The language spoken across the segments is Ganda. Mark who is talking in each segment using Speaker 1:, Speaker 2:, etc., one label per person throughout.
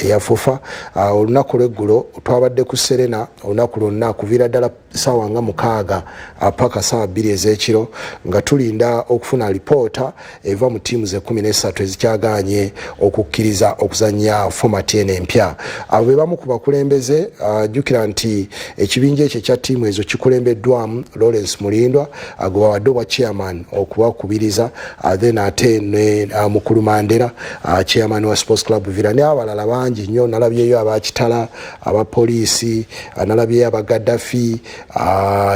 Speaker 1: eyafufa olunaku lweggulo twabadde ku Serena olunaku lwonna kuviira ddala ssaawa nga 6 paka ssaawa 2 ez'ekiro nga tulinda okufuna alipoota eva mu ttiimu ze 13 ezikyagaanye okukkiriza okuzannya fomati eno empya. Abo be bamu ku bakulembeze jjukira nti ekibinja ekyo ekya ttiimu ezo kikulembeddwamu Lawrence Mulindwa gwe bawadde obwa chairman okubakubiriza then ate ne Mukulu Mandera chairman wa Sports Club Villa ne abalala bangi nnyo. Nalabyeyo abakitala abapoliisi nalabyeyo abagaddafi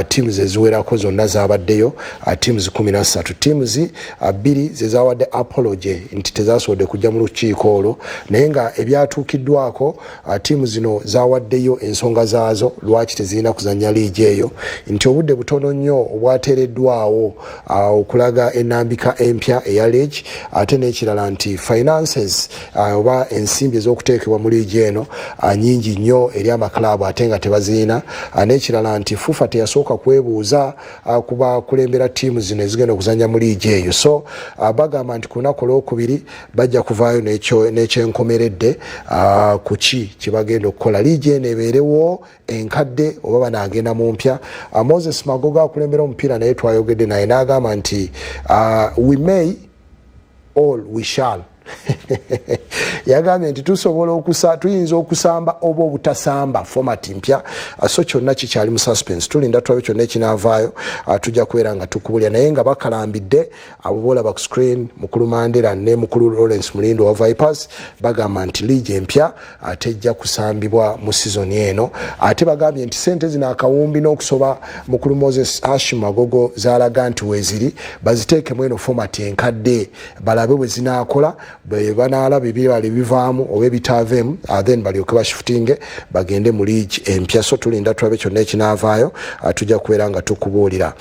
Speaker 1: ttiimu ze ziwerako zonna zabaddeyo ttiimu 13 ttiimu 2 ze zawadde apology nti tezasobodde kujja mu lukiiko olwo naye nga ebyatuukiddwako ttiimu zino zawaddeyo ensonga zaazo lwaki tezirina kuzannya liigi eyo nti obudde butono nnyo obwateereddwawo okulaga ennambika empya eya liigi ate n'ekirala nti finances oba ensimbi ez'okuteekebwa mu liigi eno nyingi nnyo eri amaklaabu ate nga tebazirina n'ekirala nti fufa teyasooka kwebuuza ku bakulembera ttiimu zino ezigenda okuzannya mu liigi eyo so bagamba nti ku lunaku olwokubiri bajja kuvaayo n'ekyenkomeredde ku ki bagenda okukola liigi eno ebeerewo enkadde oba banaagenda mu mpya. Moses Magogo akulembera omupiira naye twayogedde naye n'agamba nti we may all we shall yagambye nti tuyinza okusamba oba obutasamba format mpya so kyonna kikyali mu suspense tulinda tulabe kyonna ekinaavaayo tujja kubeera nga tukubulya naye nga bakalambidde abo boolaba ku screen Mukulu Mandera ne Mukulu Lawrence Mulindwa wa Vipers bagamba nti liigi empya tejja kusambibwa mu sizoni eno ate bagambye nti sente zino akawumbi n'okusoba Mukulu Moses Hashim Magogo zaalaga nti weeziri baziteekemu eno format enkadde balabe bwe zinaakola banaalaba ebibali bivaamu oba ebitaaveemu then balyoke bashifutinge bagende mu liigi empya so tulinda tulabe kyonna ekinaavaayo tujja kubeera nga tukubuulira.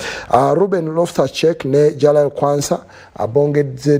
Speaker 1: Ruben Loftus-Cheek ne Jalal Kwanza abongedde